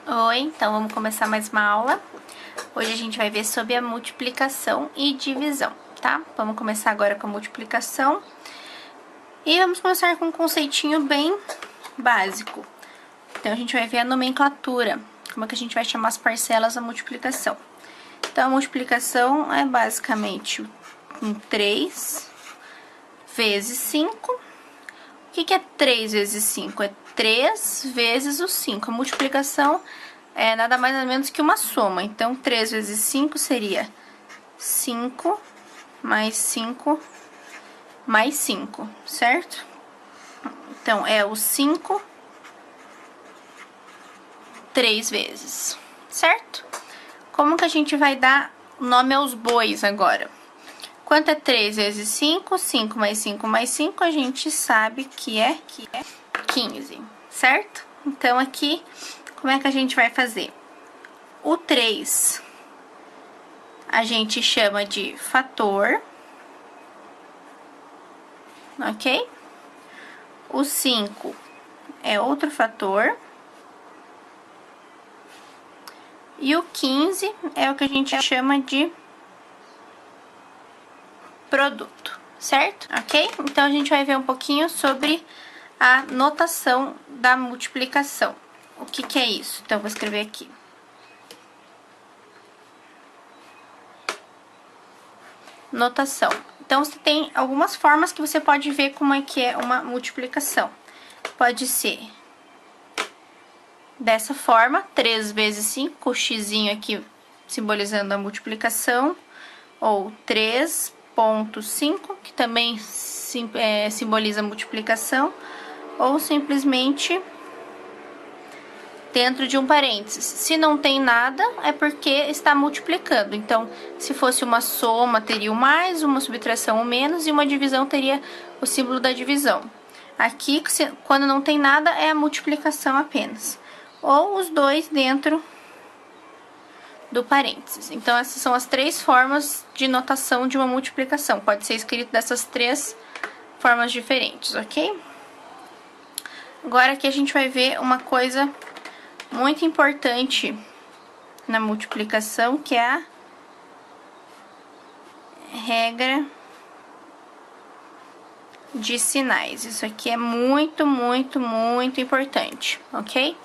Oi, então vamos começar mais uma aula. Hoje a gente vai ver sobre a multiplicação e divisão, tá? Vamos começar agora com a multiplicação. E vamos começar com um conceitinho bem básico. Então a gente vai ver a nomenclatura, como é que a gente vai chamar as parcelas da multiplicação. Então a multiplicação é basicamente um 3 vezes 5. O que é 3 vezes 5? É 3 vezes o 5. A multiplicação é nada mais nada menos que uma soma. Então, 3 vezes 5 seria 5 mais 5 mais 5, certo? Então, é o 5 3 vezes, certo? Como que a gente vai dar nome aos bois agora? Quanto é 3 vezes 5? 5 mais 5 mais 5, a gente sabe que é 15, certo? Então, aqui, como é que a gente vai fazer? O 3, a gente chama de fator, ok? O 5 é outro fator. E o 15 é o que a gente chama de produto, certo? Ok? Então, a gente vai ver um pouquinho sobre a notação da multiplicação. O que é isso? Então, vou escrever aqui. Notação. Então, você tem algumas formas que você pode ver como é que é uma multiplicação. Pode ser dessa forma, 3 vezes 5, o xizinho aqui simbolizando a multiplicação, ou 3,5, que também simboliza a multiplicação, ou simplesmente dentro de um parênteses. Se não tem nada, é porque está multiplicando. Então, se fosse uma soma, teria o mais, uma subtração o menos, e uma divisão teria o símbolo da divisão. Aqui, quando não tem nada, é a multiplicação apenas. Ou os dois dentro do parênteses. Então, essas são as três formas de notação de uma multiplicação. Pode ser escrito dessas três formas diferentes, ok? Agora aqui a gente vai ver uma coisa muito importante na multiplicação, que é a regra de sinais. Isso aqui é muito, muito, muito importante, ok?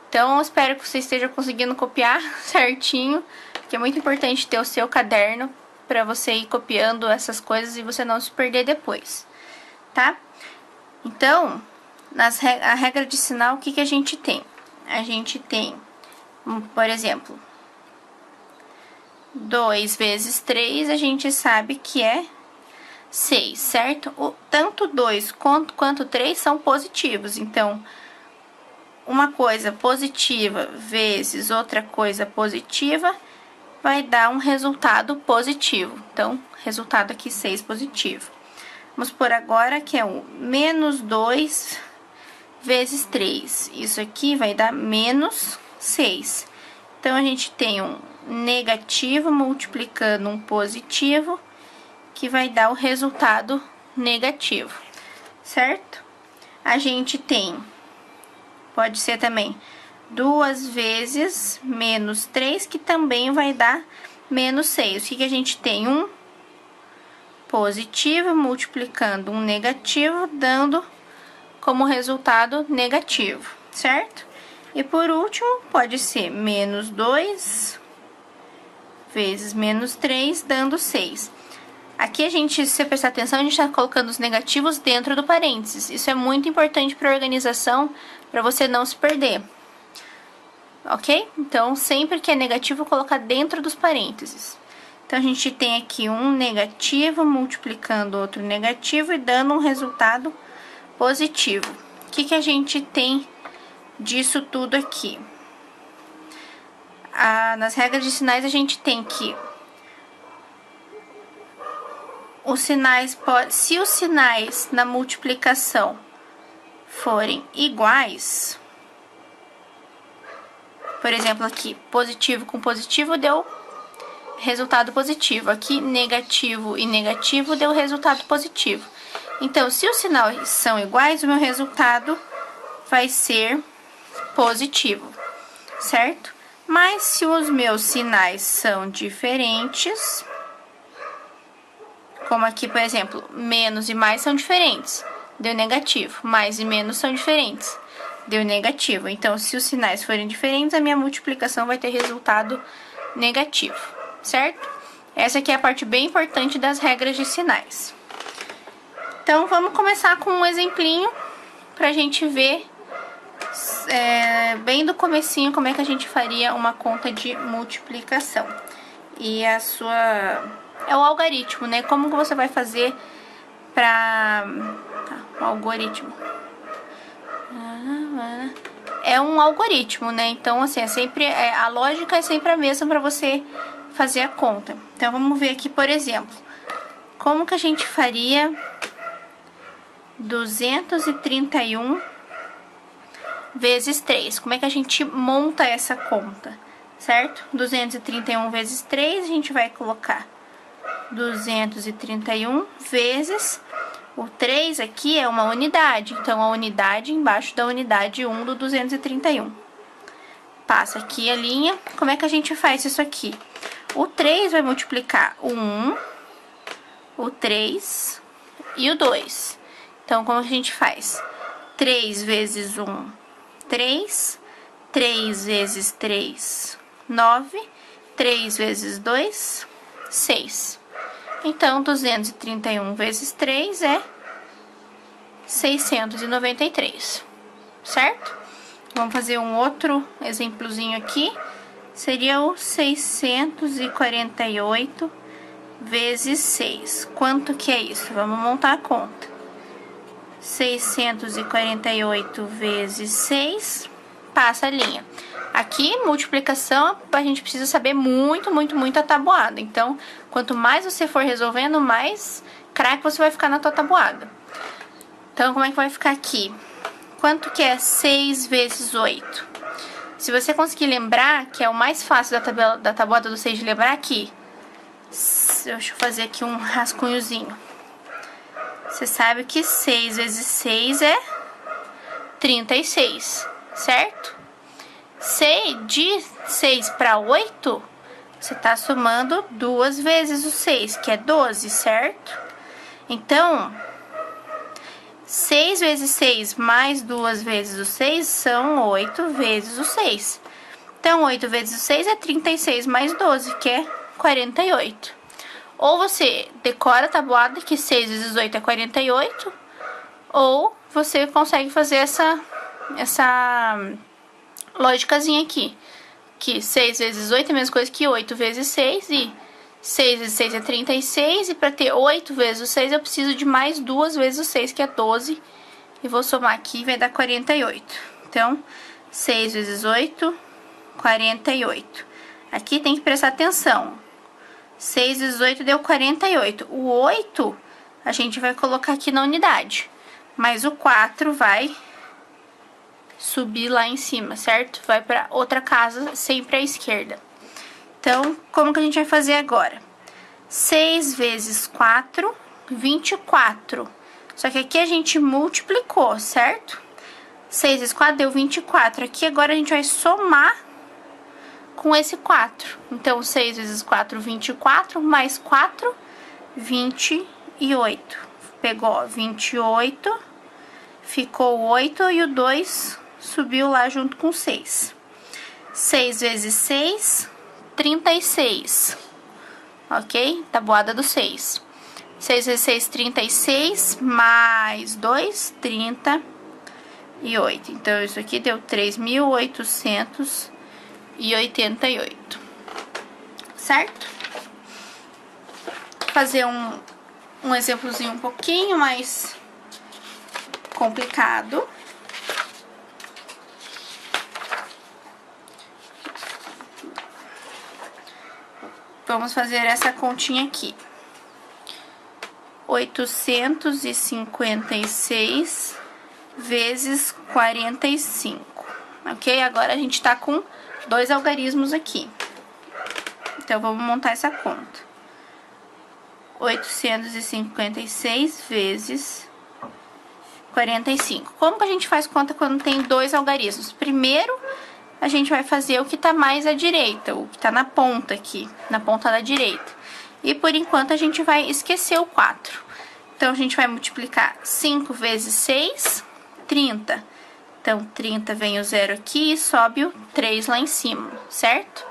Então, eu espero que você esteja conseguindo copiar certinho, porque é muito importante ter o seu caderno para você ir copiando essas coisas e você não se perder depois, tá? Então, a regra de sinal, o que a gente tem? A gente tem, por exemplo, 2 vezes 3, a gente sabe que é 6, certo? Tanto 2 quanto 3 são positivos, então, uma coisa positiva vezes outra coisa positiva vai dar um resultado positivo. Então, resultado aqui 6 positivo. Vamos por agora que é o menos 2 vezes 3. Isso aqui vai dar menos 6. Então, a gente tem um negativo multiplicando um positivo, que vai dar o resultado negativo, certo? A gente tem, pode ser também 2 vezes menos 3, que também vai dar menos 6. O que a gente tem? Um positivo multiplicando um negativo, dando como resultado negativo, certo? E por último, pode ser menos 2 vezes menos 3, dando 6. Aqui a gente, se você prestar atenção, a gente está colocando os negativos dentro do parênteses. Isso é muito importante para a organização, para você não se perder. Ok? Então, sempre que é negativo, colocar dentro dos parênteses. Então, a gente tem aqui um negativo multiplicando outro negativo e dando um resultado positivo. O que a gente tem disso tudo aqui? Nas regras de sinais, a gente tem que se os sinais na multiplicação forem iguais, por exemplo, aqui, positivo com positivo deu resultado positivo. Aqui, negativo e negativo deu resultado positivo. Então, se os sinais são iguais, o meu resultado vai ser positivo, certo? Mas se os meus sinais são diferentes, como aqui, por exemplo, menos e mais são diferentes, deu negativo. Mais e menos são diferentes, deu negativo. Então, se os sinais forem diferentes, a minha multiplicação vai ter resultado negativo, certo? Essa aqui é a parte bem importante das regras de sinais. Então, vamos começar com um exemplinho pra gente ver bem do comecinho como é que a gente faria uma conta de multiplicação. E é o algoritmo, né? Como que você vai fazer para o algoritmo? É um algoritmo, né? Então, assim, a lógica é sempre a mesma para você fazer a conta. Então, vamos ver aqui, por exemplo, como que a gente faria 231 vezes 3. Como é que a gente monta essa conta, certo? 231 vezes 3, a gente vai colocar 231 vezes... O 3 aqui é uma unidade, então a unidade embaixo da unidade 1 do 231. Passa aqui a linha. Como é que a gente faz isso aqui? O 3 vai multiplicar o 1, o 3 e o 2. Então, como a gente faz? 3 vezes 1, 3. 3 vezes 3, 9. 3 vezes 2, 6. Então, 231 vezes 3 é 693, certo? Vamos fazer um outro exemplozinho aqui. Seria o 648 vezes 6. Quanto que é isso? Vamos montar a conta. 648 vezes 6, passa a linha. Aqui, multiplicação, a gente precisa saber muito a tabuada. Então, quanto mais você for resolvendo, mais craque você vai ficar na tua tabuada. Então, como é que vai ficar aqui? Quanto que é 6 vezes 8? Se você conseguir lembrar, que é o mais fácil da tabuada do 6 de lembrar aqui. Deixa eu fazer aqui um rascunhozinho. Você sabe que 6 vezes 6 é 36, certo? De 6 para 8, você está somando 2 vezes o 6, que é 12, certo? Então, 6 vezes 6 mais 2 vezes o 6 são 8 vezes o 6. Então, 8 vezes o 6 é 36 mais 12, que é 48. Ou você decora a tabuada que 6 vezes 8 é 48, ou você consegue fazer essa lógicazinha aqui, que 6 vezes 8 é a mesma coisa que 8 vezes 6, e 6 vezes 6 é 36, e para ter 8 vezes o 6 eu preciso de mais 2 vezes o 6, que é 12, e vou somar aqui e vai dar 48. Então, 6 vezes 8, 48. Aqui tem que prestar atenção. 6 vezes 8 deu 48. O 8 a gente vai colocar aqui na unidade, mas o 4 vai subir lá em cima, certo? Vai para outra casa, sempre à esquerda. Então, como que a gente vai fazer agora? 6 vezes 4, 24. Só que aqui a gente multiplicou, certo? 6 vezes 4 deu 24. Aqui agora a gente vai somar com esse 4. Então, 6 vezes 4, 24, mais 4, 28. Pegou 28, ficou 8 e o 2 subiu lá junto com 6. 6 vezes 6, 36. Ok? Tabuada do 6. 6 vezes 6, 36, mais 2, 38. Então, isso aqui deu 3.888. Certo? Vou fazer um exemplozinho um pouquinho mais complicado. Vamos fazer essa continha aqui. 856 vezes 45. Ok? Agora a gente tá com 2 algarismos aqui. Então, vamos montar essa conta. 856 vezes 45. Como que a gente faz conta quando tem 2 algarismos? Primeiro, a gente vai fazer o que tá mais à direita, o que tá na ponta aqui, na ponta da direita. E por enquanto a gente vai esquecer o 4. Então, a gente vai multiplicar 5 vezes 6, 30. Então, 30 vem o 0 aqui e sobe o 3 lá em cima, certo?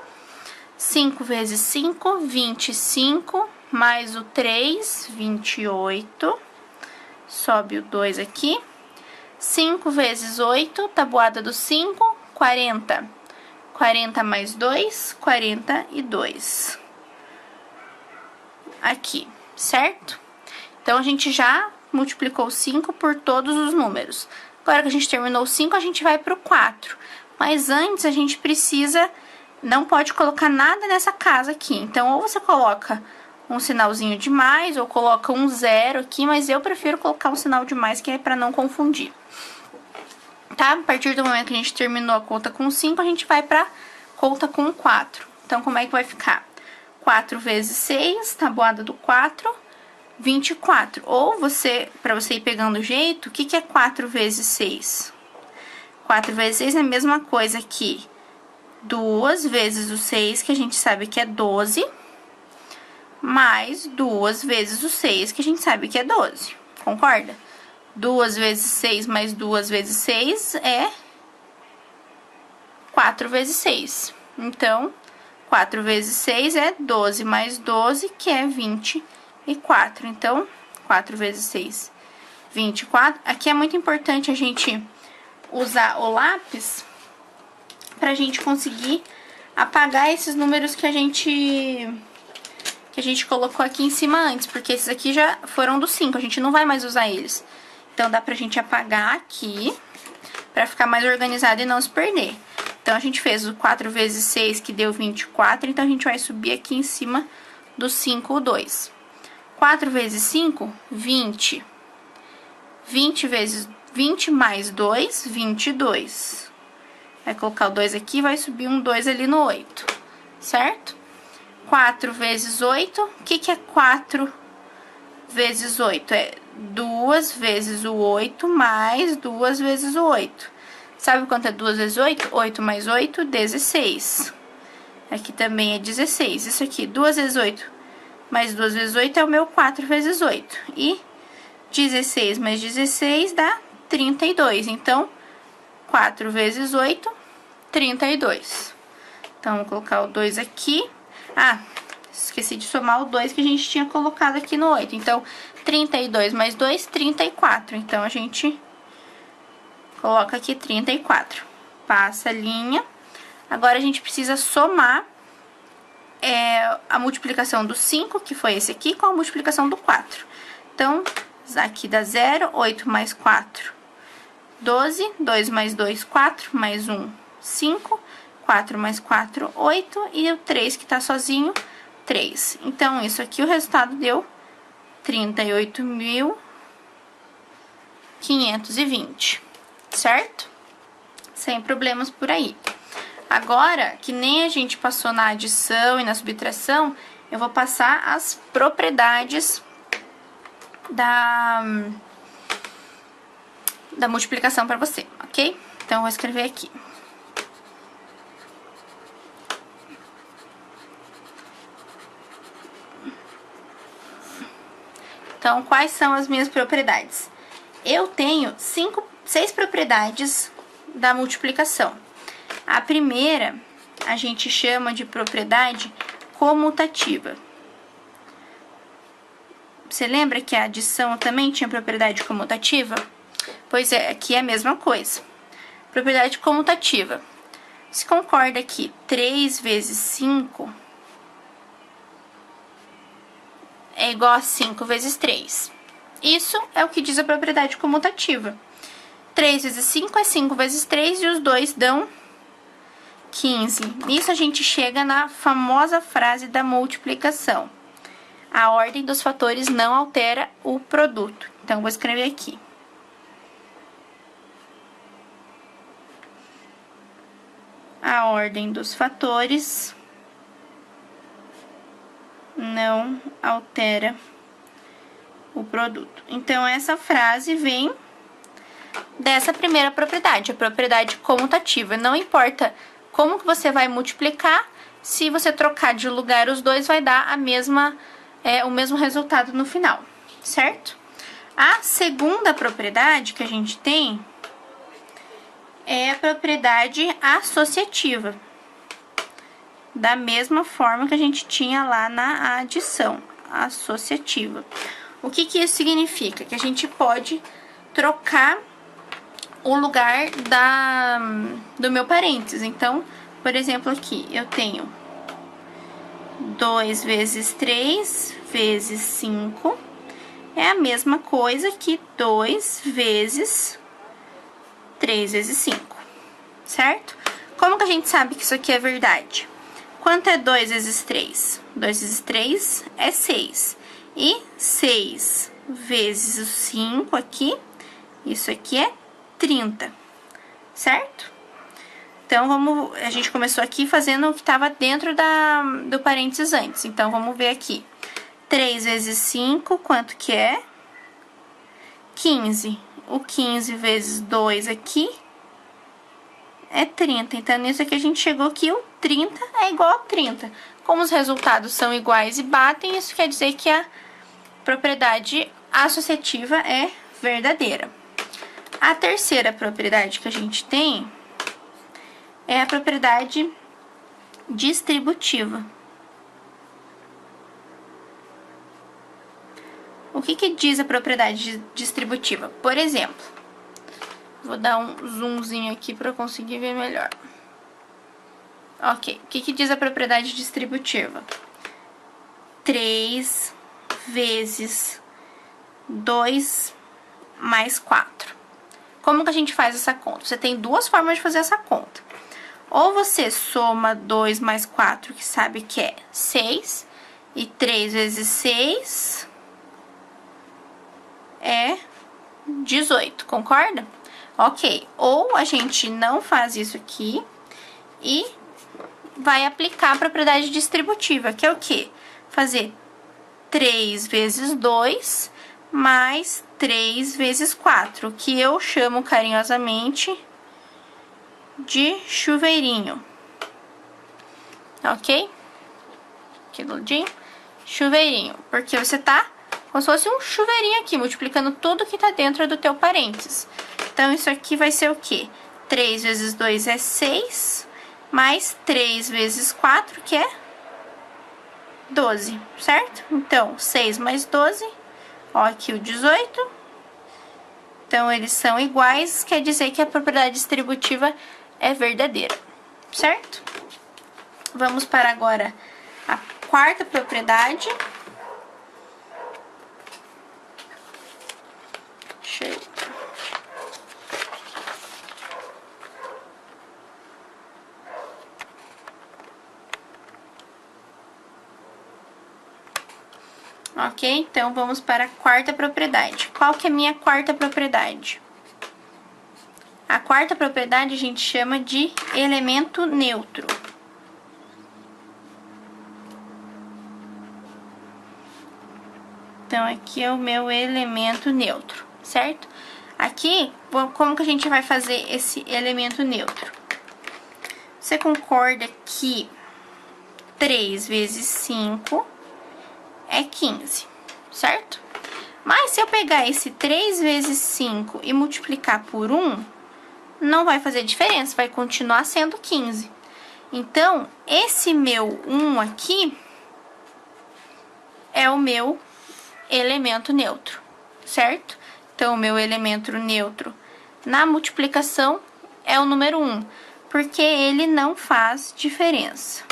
5 vezes 5, 25, mais o 3, 28. Sobe o 2 aqui. 5 vezes 8, tabuada do 5, 40. 40 mais 2, 42. Aqui, certo? Então, a gente já multiplicou 5 por todos os números. Agora que a gente terminou o 5, a gente vai para o 4. Mas antes, a gente precisa... Não pode colocar nada nessa casa aqui. Então, ou você coloca um sinalzinho de mais, ou coloca um 0 aqui, mas eu prefiro colocar um sinal de mais, que é para não confundir. Tá? A partir do momento que a gente terminou a conta com 5, a gente vai para conta com 4. Então, como é que vai ficar? 4 vezes 6, tabuada do 4, 24. Ou para você ir pegando o jeito, o que é 4 vezes 6? 4 vezes 6 é a mesma coisa que 2 vezes o 6, que a gente sabe que é 12, mais 2 vezes o 6, que a gente sabe que é 12. Concorda? 2 vezes 6 mais 2 vezes 6 é 4 vezes 6. Então, 4 vezes 6 é 12 mais 12, que é 24. Então, 4 vezes 6, 24. Aqui é muito importante a gente usar o lápis pra gente conseguir apagar esses números que a gente colocou aqui em cima antes, porque esses aqui já foram do 5, a gente não vai mais usar eles. Então, dá pra gente apagar aqui, pra ficar mais organizado e não se perder. Então, a gente fez o 4 vezes 6, que deu 24, então a gente vai subir aqui em cima do 5, o 2. 4 vezes 5, 20. 20 mais 2, 22. Vai colocar o 2 aqui, vai subir um 2 ali no 8, certo? 4 vezes 8, o que é 4 vezes 8? É 2 vezes o 8 mais 2 vezes o 8. Sabe quanto é 2 vezes 8? 8 mais 8, 16. Aqui também é 16. Isso aqui, 2 vezes 8 mais 2 vezes 8 é o meu 4 vezes 8. E 16 mais 16 dá 32. Então, 4 vezes 8, 32. Então, vou colocar o 2 aqui. Ah, esqueci de somar o 2 que a gente tinha colocado aqui no 8. Então, 32 mais 2, 34. Então, a gente coloca aqui 34. Passa a linha. Agora, a gente precisa somar a multiplicação do 5, que foi esse aqui, com a multiplicação do 4. Então, aqui dá 0, 8 mais 4, 12, 2 mais 2, 4, mais 1, 5, 4 mais 4, 8, e o 3 que tá sozinho, 3. Então, isso aqui, o resultado deu 38.520, certo? Sem problemas por aí. Agora, que nem a gente passou na adição e na subtração, eu vou passar as propriedades da multiplicação para você, ok? Então, eu vou escrever aqui. Então, quais são as minhas propriedades? Eu tenho 6 propriedades da multiplicação. A primeira, a gente chama de propriedade comutativa. Você lembra que a adição também tinha propriedade comutativa? Pois é, aqui é a mesma coisa. Propriedade comutativa. Se concorda que 3 vezes 5 é igual a 5 vezes 3. Isso é o que diz a propriedade comutativa. 3 vezes 5 é 5 vezes 3 e os dois dão 15. Nisso a gente chega na famosa frase da multiplicação. A ordem dos fatores não altera o produto. Então, vou escrever aqui. A ordem dos fatores não altera o produto. Então, essa frase vem dessa primeira propriedade, a propriedade comutativa. Não importa como que você vai multiplicar? Se você trocar de lugar os dois, vai dar o mesmo resultado no final, certo? A segunda propriedade que a gente tem é a propriedade associativa. Da mesma forma que a gente tinha lá na adição associativa. O que isso significa? Que a gente pode trocar o lugar do meu parênteses. Então, por exemplo, aqui eu tenho 2 vezes 3 vezes 5 é a mesma coisa que 2 vezes 3 vezes 5, certo? Como que a gente sabe que isso aqui é verdade? Quanto é 2 vezes 3? 2 vezes 3 é 6. E 6 vezes o 5 aqui, isso aqui é 30, certo? Então, a gente começou aqui fazendo o que estava dentro do parênteses antes. Então, vamos ver aqui. 3 vezes 5, quanto que é? 15. O 15 vezes 2 aqui é 30. Então, nisso aqui a gente chegou que o 30 é igual a 30. Como os resultados são iguais e batem, isso quer dizer que a propriedade associativa é verdadeira. A terceira propriedade que a gente tem é a propriedade distributiva. O que diz a propriedade distributiva? Por exemplo, vou dar um zoomzinho aqui para eu conseguir ver melhor. Ok, o que diz a propriedade distributiva? 3 vezes 2 mais 4. Como que a gente faz essa conta? Você tem duas formas de fazer essa conta. Ou você soma 2 mais 4, que sabe que é 6, e 3 vezes 6 é 18, concorda? Ok, ou a gente não faz isso aqui e vai aplicar a propriedade distributiva, que é o quê? Fazer 3 vezes 2 mais 3 vezes 4, que eu chamo carinhosamente de chuveirinho. Ok? Aqui do ladinho. Chuveirinho, porque você tá como se fosse um chuveirinho aqui, multiplicando tudo que tá dentro do teu parênteses. Então, isso aqui vai ser o quê? 3 vezes 2 é 6, mais 3 vezes 4, que é 12, certo? Então, 6 mais 12, ó, aqui o 18. Então, eles são iguais, quer dizer que a propriedade distributiva é verdadeira, certo? Vamos para agora a quarta propriedade. Ok? Então, vamos para a quarta propriedade. Qual que é a minha quarta propriedade? A quarta propriedade a gente chama de elemento neutro. Então, aqui é o meu elemento neutro, certo? Aqui, como que a gente vai fazer esse elemento neutro? Você concorda que 3 vezes 5 é 15, certo? Mas se eu pegar esse 3 vezes 5 e multiplicar por 1, não vai fazer diferença, vai continuar sendo 15. Então, esse meu 1 aqui é o meu elemento neutro, certo? Então, o meu elemento neutro na multiplicação é o número 1, porque ele não faz diferença.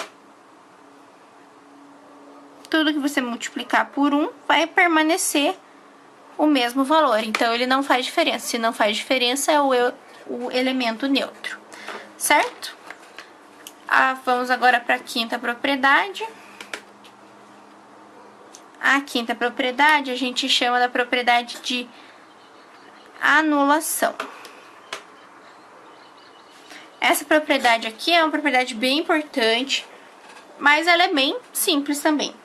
Tudo que você multiplicar por 1 vai permanecer o mesmo valor, então ele não faz diferença. Se não faz diferença, é o elemento neutro, certo? Vamos agora para a quinta propriedade. A quinta propriedade a gente chama da propriedade de anulação. Essa propriedade aqui é uma propriedade bem importante, mas ela é bem simples também.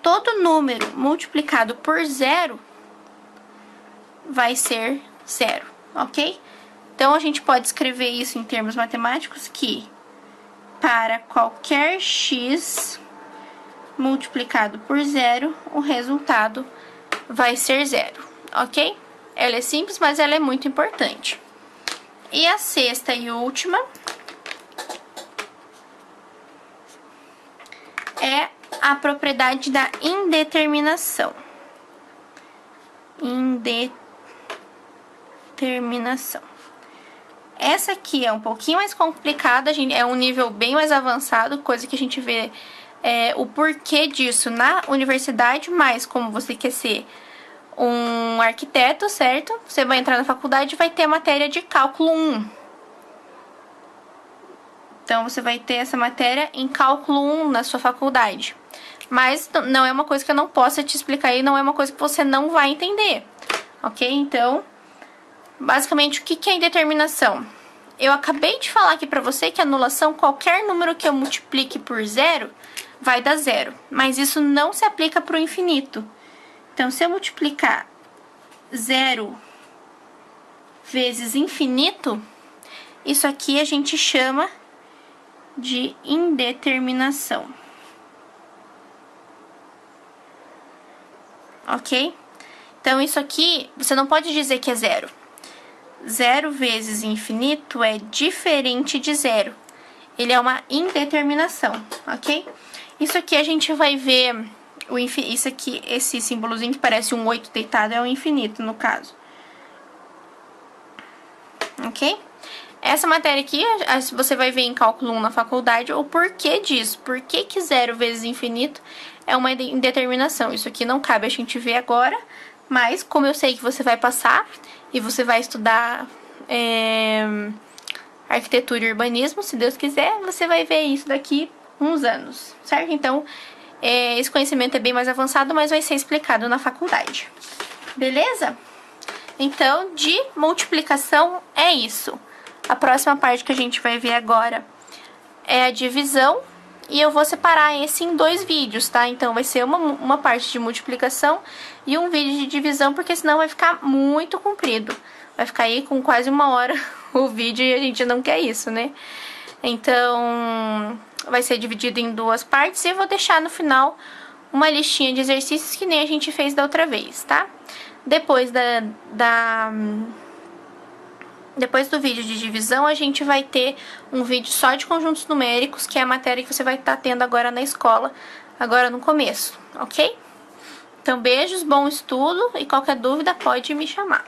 Todo número multiplicado por zero vai ser zero, ok? Então, a gente pode escrever isso em termos matemáticos que para qualquer x multiplicado por zero, o resultado vai ser zero, ok? Ela é simples, mas ela é muito importante. E a sexta e última é a propriedade da indeterminação. Indeterminação. Essa aqui é um pouquinho mais complicada, é um nível bem mais avançado, coisa que a gente vê o porquê disso na universidade, mas como você quer ser um arquiteto, certo? Você vai entrar na faculdade e vai ter a matéria de cálculo 1. Então, você vai ter essa matéria em cálculo 1 na sua faculdade. Mas não é uma coisa que eu não possa te explicar e não é uma coisa que você não vai entender, ok? Então, basicamente, o que é indeterminação? Eu acabei de falar aqui pra você que anulação, qualquer número que eu multiplique por zero, vai dar zero. Mas isso não se aplica pro infinito. Então, se eu multiplicar zero vezes infinito, isso aqui a gente chama de indeterminação. Ok? Então, isso aqui, você não pode dizer que é zero. Zero vezes infinito é diferente de zero. Ele é uma indeterminação, ok? Isso aqui a gente vai ver, isso aqui, esse símbolozinho que parece um 8 deitado é o infinito, no caso. Ok? Essa matéria aqui, você vai ver em cálculo 1 na faculdade o porquê disso. Por que zero vezes infinito é uma indeterminação. Isso aqui não cabe a gente ver agora, mas como eu sei que você vai passar e você vai estudar arquitetura e urbanismo, se Deus quiser, você vai ver isso daqui uns anos, certo? Então, esse conhecimento é bem mais avançado, mas vai ser explicado na faculdade. Beleza? Então, de multiplicação é isso. A próxima parte que a gente vai ver agora é a divisão. E eu vou separar esse em 2 vídeos, tá? Então, vai ser uma parte de multiplicação e um vídeo de divisão, porque senão vai ficar muito comprido. Vai ficar aí com quase 1 hora o vídeo e a gente não quer isso, né? Então, vai ser dividido em 2 partes e eu vou deixar no final uma listinha de exercícios que nem a gente fez da outra vez, tá? Depois Depois do vídeo de divisão, a gente vai ter um vídeo só de conjuntos numéricos, que é a matéria que você vai estar tendo agora na escola, agora no começo, ok? Então, beijos, bom estudo e qualquer dúvida pode me chamar.